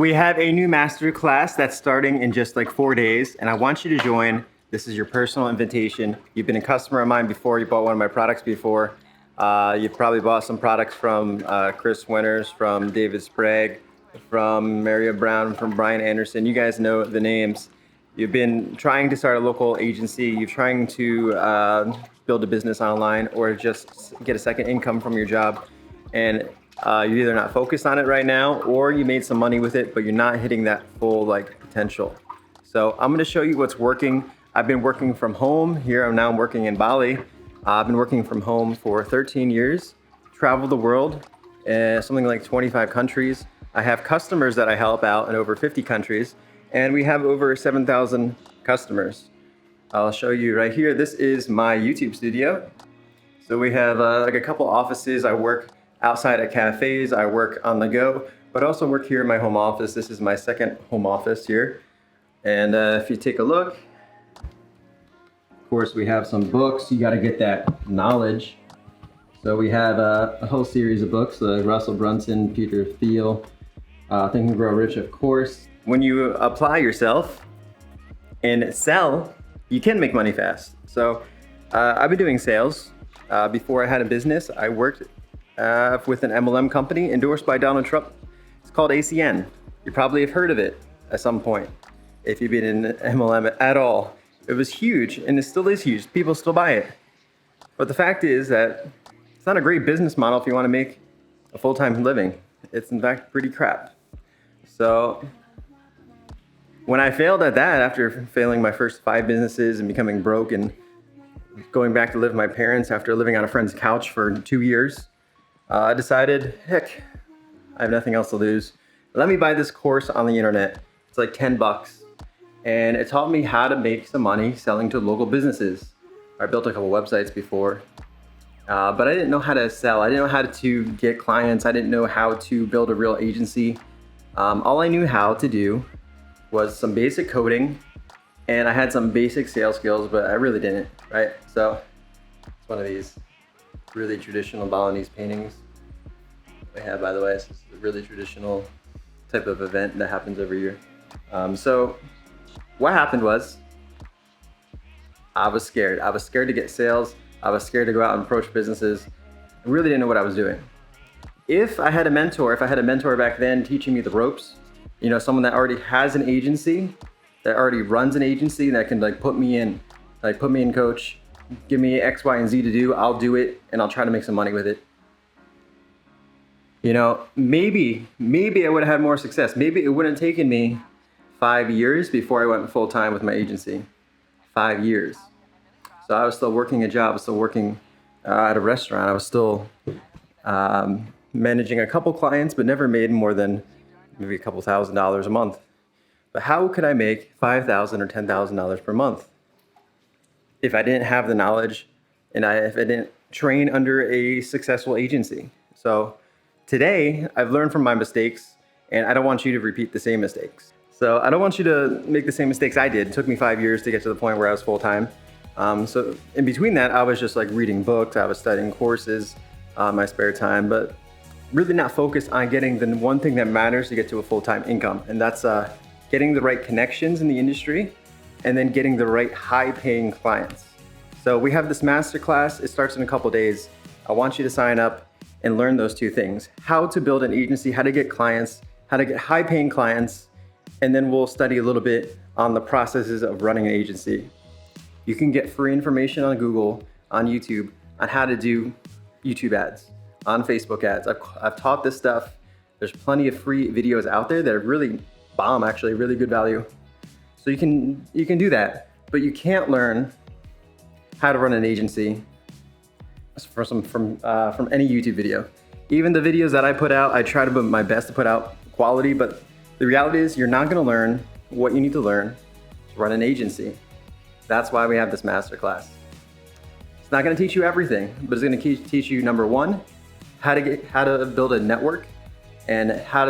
We have a new master class that's starting in just like 4 days, and I want you to join. This is your personal invitation. You've been a customer of mine before. You bought one of my products before. You've probably bought some products from Chris Winters, from David Sprague, from Maria Brown, from Brian Anderson. You guys know the names. You've been trying to start a local agency. You're trying to build a business online or just get a second income from your job. And you're either not focused on it right now or you made some money with it, but you're not hitting that full potential. So I'm gonna show you what's working. I've been working from home here. I'm working in Bali. I've been working from home for 13 years, traveled the world, something like 25 countries. I have customers that I help out in over 50 countries, and we have over 7,000 customers. I'll show you right here. This is my YouTube studio. So we have a couple offices. I work outside at cafes, I work on the go, but also work here in my home office. This is my second home office here. And if you take a look, of course we have some books. You gotta get that knowledge. So we have a whole series of books, Russell Brunson, Peter Thiel, Think and Grow Rich, of course. When you apply yourself and sell, you can make money fast. So I've been doing sales. Before I had a business, I worked with an MLM company endorsed by Donald Trump. It's called ACN. You probably have heard of it at some point if you've been in MLM at all. It was huge, and it still is huge. People still buy it. But the fact is that it's not a great business model if you want to make a full-time living. It's in fact pretty crap. So when I failed at that, after failing my first 5 businesses and becoming broke and going back to live with my parents after living on a friend's couch for 2 years, I decided, heck, I have nothing else to lose. Let me buy this course on the internet. It's like 10 bucks. And it taught me how to make some money selling to local businesses. I built a couple websites before, but I didn't know how to sell. I didn't know how to get clients. I didn't know how to build a real agency. All I knew how to do was some basic coding, and I had some basic sales skills, but I really didn't, right? So it's one of these really traditional Balinese paintings we have, by the way. It's just a really traditional type of event that happens every year. So what happened was I was scared. I was scared to get sales. I was scared to go out and approach businesses. I really didn't know what I was doing. If I had a mentor back then teaching me the ropes, someone that already has an agency, that already runs an agency, that can put me in, coach, give me X, Y, and Z to do, I'll do it, and I'll try to make some money with it. Maybe I would have had more success. Maybe it wouldn't have taken me 5 years before I went full time with my agency. 5 years. So I was still working a job. I was still working at a restaurant. I was still managing a couple clients, but never made more than maybe a couple $1,000s a month. But how could I make $5,000 or $10,000 per month if I didn't have the knowledge and if I didn't train under a successful agency? So today, I've learned from my mistakes, and I don't want you to repeat the same mistakes. So I don't want you to make the same mistakes I did. It took me 5 years to get to the point where I was full-time. So in between that, I was just reading books, I was studying courses in my spare time, but really not focused on getting the one thing that matters to get to a full-time income, and that's getting the right connections in the industry and then getting the right high-paying clients. So we have this masterclass. It starts in a couple days. I want you to sign up and learn those 2 things: how to build an agency, how to get clients, how to get high-paying clients, and then we'll study a little bit on the processes of running an agency. You can get free information on Google, on YouTube, on how to do YouTube ads, on Facebook ads. I've taught this stuff. There's plenty of free videos out there that are really bomb, actually, really good value. So you can do that, but you can't learn how to run an agency from any YouTube video. Even the videos that I put out, I try to put my best to put out quality, but the reality is you're not gonna learn what you need to learn to run an agency. That's why we have this masterclass. It's not gonna teach you everything, but it's gonna teach you, number 1, how to build a network and how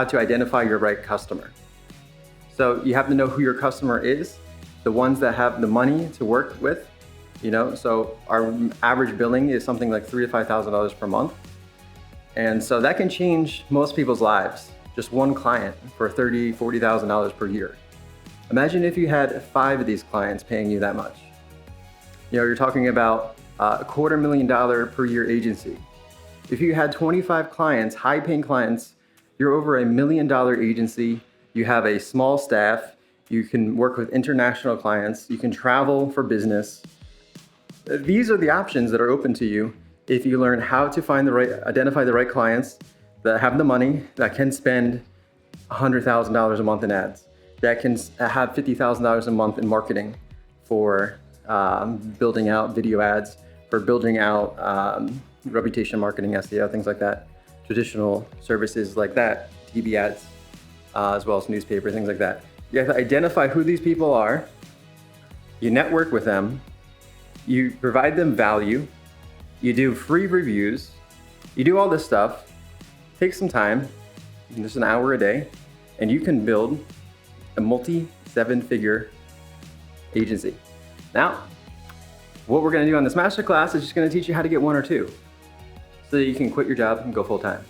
to identify your right customer. So you have to know who your customer is, the ones that have the money to work with. So our average billing is something like $3,000 to $5,000 per month. And so that can change most people's lives. just one client for $30,000, $40,000 per year. Imagine if you had 5 of these clients paying you that much. You know, you're talking about a $250,000 per year agency. If you had 25 clients, high paying clients, you're over $1 million agency. You have a small staff. You can work with international clients. You can travel for business. These are the options that are open to you if you learn how to identify the right clients that have the money, that can spend $100,000 a month in ads, that can have $50,000 a month in marketing for building out video ads, for building out reputation marketing, SEO, things like that, traditional services like that, TV ads, as well as newspaper, things like that. You have to identify who these people are, you network with them, you provide them value, you do free reviews, you do all this stuff, take some time, just an hour a day, and you can build a multi-7-figure agency. Now, what we're gonna do on this masterclass is just gonna teach you how to get 1 or 2 so that you can quit your job and go full time.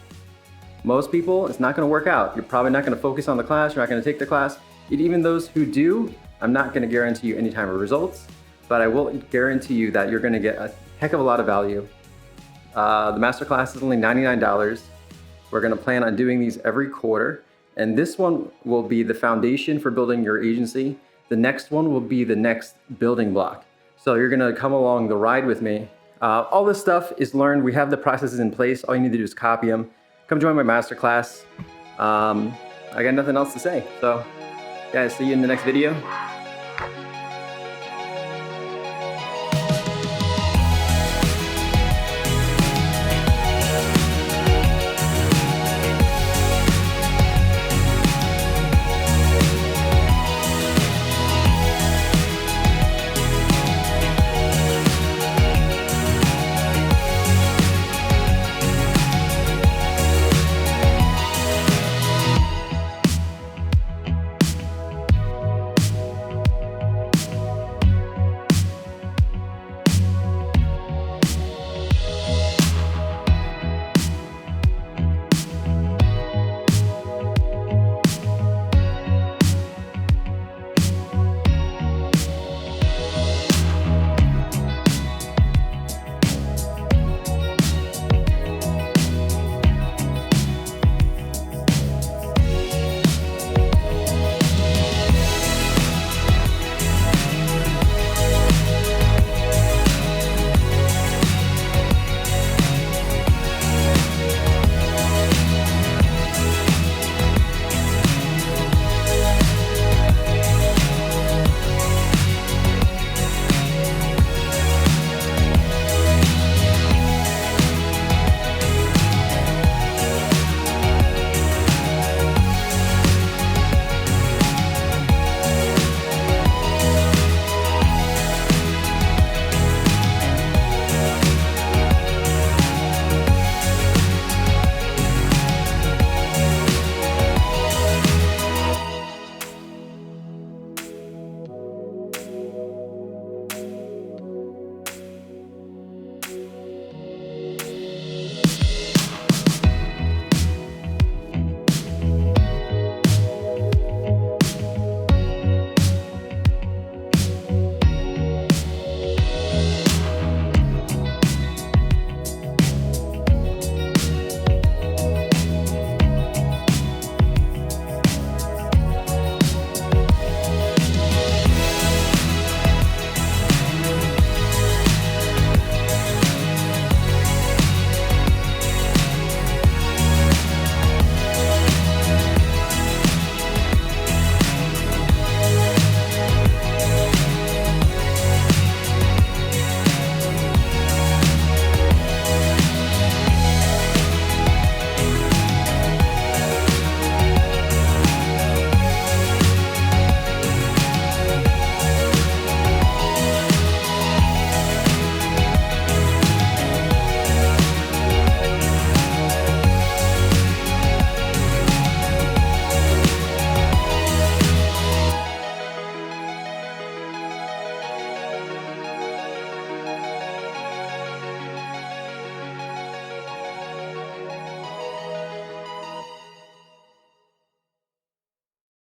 Most people, it's not gonna work out. You're probably not gonna focus on the class, you're not gonna take the class. And even those who do, I'm not gonna guarantee you any type of results, but I will guarantee you that you're gonna get a heck of a lot of value. The masterclass is only $99. We're gonna plan on doing these every quarter. And this one will be the foundation for building your agency. The next one will be the next building block. So you're gonna come along the ride with me. All this stuff is learned. We have the processes in place. All you need to do is copy them. Come join my masterclass. I got nothing else to say. So guys, see you in the next video.